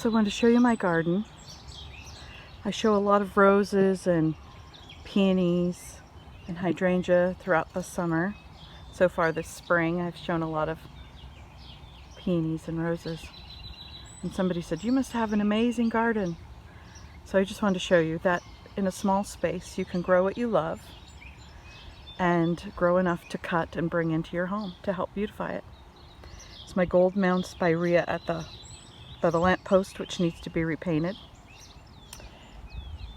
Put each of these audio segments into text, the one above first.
also want to show you my garden. I show a lot of roses and peonies and hydrangea throughout the summer. So far this spring I've shown a lot of peonies and roses. And somebody said, you must have an amazing garden. So I just wanted to show you that in a small space you can grow what you love and grow enough to cut and bring into your home to help beautify it. It's my gold mound spirea at the lamp post, which needs to be repainted.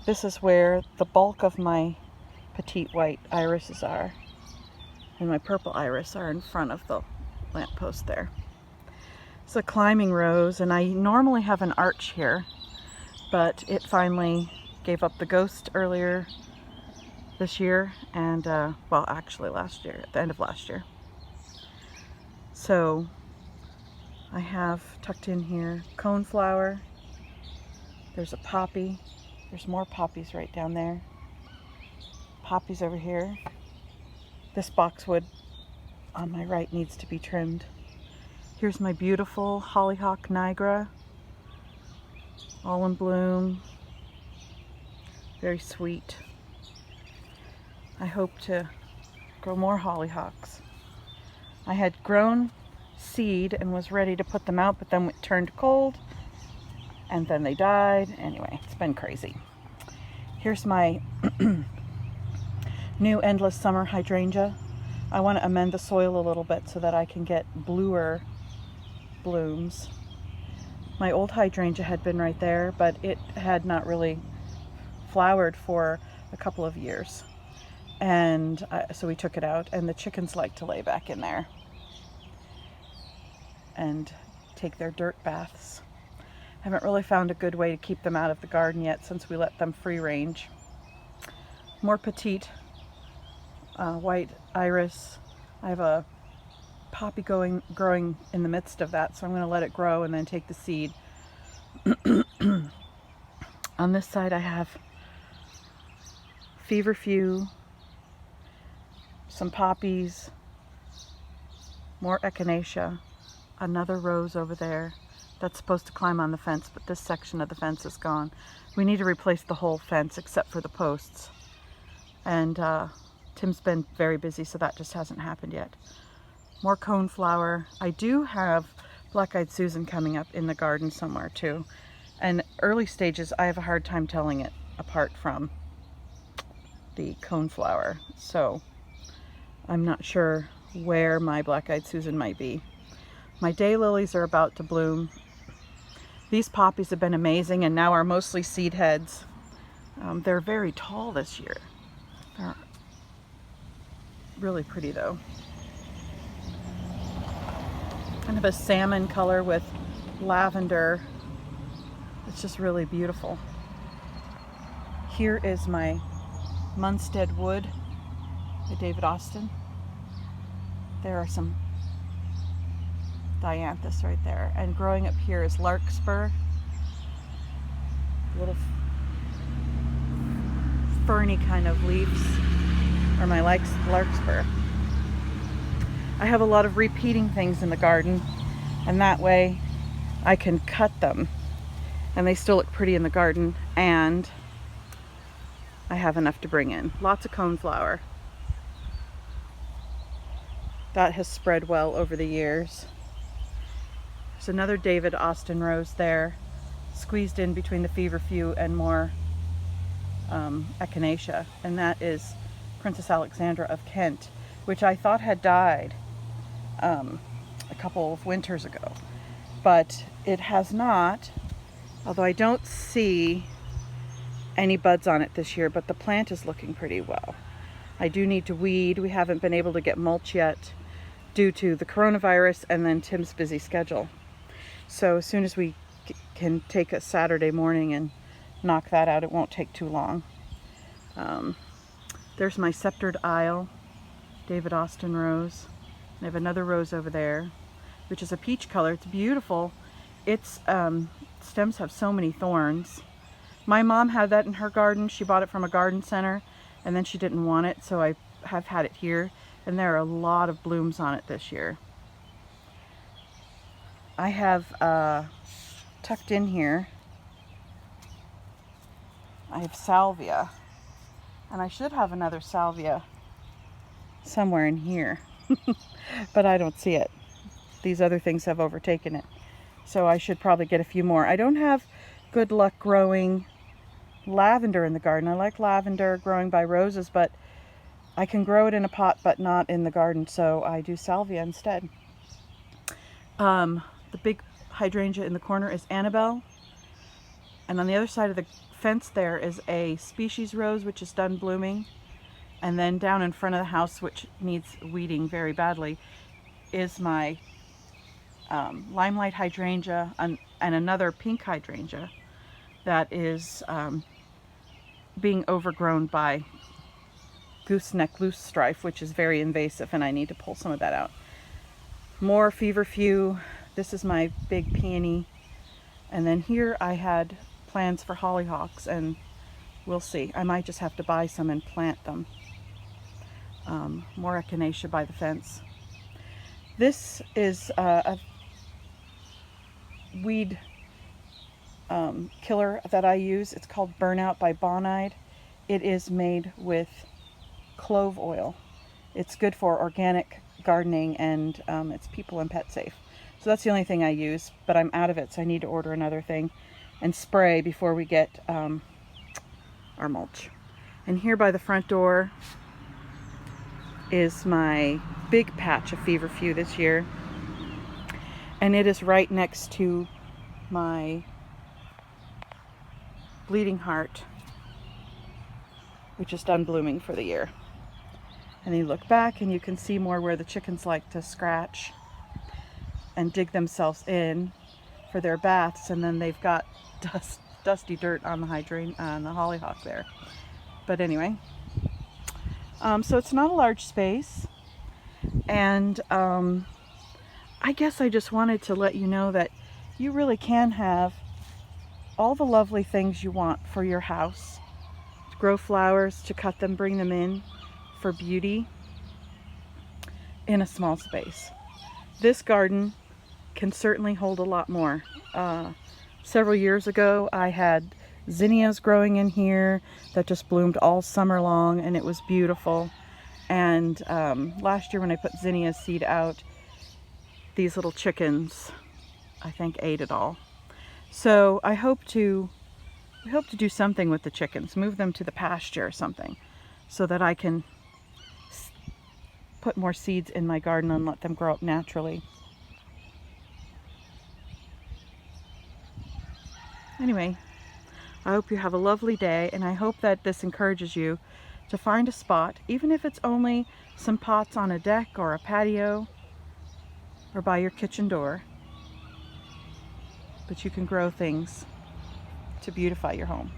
This is where the bulk of my petite white irises are, and my purple iris are in front of the lamp post there. It's a climbing rose, and I normally have an arch here, but it finally gave up the ghost earlier this year, and well, actually last year, at the end of last year. So I have tucked in here coneflower. There's a poppy. There's more poppies right down there. Poppies over here. This boxwood on my right needs to be trimmed. Here's my beautiful hollyhock nigra, all in bloom. Very sweet. I hope to grow more hollyhocks. I had grown seed and was ready to put them out, but then it turned cold and then they died. Anyway, it's been crazy. Here's my new endless summer hydrangea. I want to amend the soil a little bit so that I can get bluer blooms. My old hydrangea had been right there, but it had not really flowered for a couple of years. And so we took it out, and the chickens like to lay back in there and take their dirt baths. Haven't really found a good way to keep them out of the garden yet since we let them free range. More petite white iris. I have a poppy growing in the midst of that, so I'm going to let it grow and then take the seed. On this side I have feverfew, some poppies, more echinacea, another rose over there that's supposed to climb on the fence, but this section of the fence is gone. We need to replace the whole fence except for the posts. And Tim's been very busy, so that just hasn't happened yet. More coneflower. I do have black-eyed Susan coming up in the garden somewhere too. And early stages, I have a hard time telling it apart from the coneflower. So I'm not sure where my black-eyed Susan might be. My daylilies are about to bloom. These poppies have been amazing and now are mostly seed heads. They're very tall this year. They're really pretty though. Kind of a salmon color with lavender. It's just really beautiful. Here is my Munstead wood by David Austin. There are some dianthus right there, and growing up here is larkspur, little ferny kind of leaves are my larkspur. I have a lot of repeating things in the garden, and that way I can cut them and they still look pretty in the garden, and I have enough to bring in. Lots of coneflower. That has spread well over the years. There's another David Austin rose there, squeezed in between the feverfew and more echinacea, and that is Princess Alexandra of Kent, which I thought had died a couple of winters ago, but it has not, although I don't see any buds on it this year, but the plant is looking pretty well. I do need to weed. We haven't been able to get mulch yet due to the coronavirus and then Tim's busy schedule. So as soon as we can take a Saturday morning and knock that out, it won't take too long. There's my sceptered isle, David Austin rose. I have another rose over there, which is a peach color. It's beautiful. Its stems have so many thorns. My mom had that in her garden. She bought it from a garden center, and then she didn't want it, so I have had it here, and there are a lot of blooms on it this year. I have tucked in here, I have salvia. And I should have another salvia somewhere in here, but I don't see it. These other things have overtaken it. So I should probably get a few more. I don't have good luck growing lavender in the garden. I like lavender growing by roses, but I can grow it in a pot, but not in the garden. So I do salvia instead. The big hydrangea in the corner is Annabelle. And on the other side of the fence there is a species rose, which is done blooming. And then down in front of the house, which needs weeding very badly, is my limelight hydrangea and another pink hydrangea that is being overgrown by gooseneck loosestrife, which is very invasive, and I need to pull some of that out. More feverfew. This is my big peony. And then here I had plans for hollyhocks, and we'll see. I might just have to buy some and plant them. More echinacea by the fence. This is a weed killer that I use. It's called Burnout by Bonide. It is made with clove oil. It's good for organic gardening, and it's people and pet safe. So that's the only thing I use, but I'm out of it, so I need to order another thing and spray before we get our mulch. And here by the front door is my big patch of feverfew this year, and it is right next to my bleeding heart, which is done blooming for the year. And you look back and you can see more where the chickens like to scratch and dig themselves in for their baths, and then they've got dusty dirt on the hollyhock there. But anyway, so it's not a large space, and I guess I just wanted to let you know that you really can have all the lovely things you want for your house. To grow flowers, to cut them, bring them in for beauty in a small space. This garden can certainly hold a lot more. Several years ago I had zinnias growing in here that just bloomed all summer long, and it was beautiful. And last year when I put zinnia seed out, these little chickens, I think, ate it all. So we hope to do something with the chickens, move them to the pasture or something, so that I can put more seeds in my garden and let them grow up naturally. Anyway, I hope you have a lovely day, and I hope that this encourages you to find a spot, even if it's only some pots on a deck or a patio or by your kitchen door, but you can grow things to beautify your home.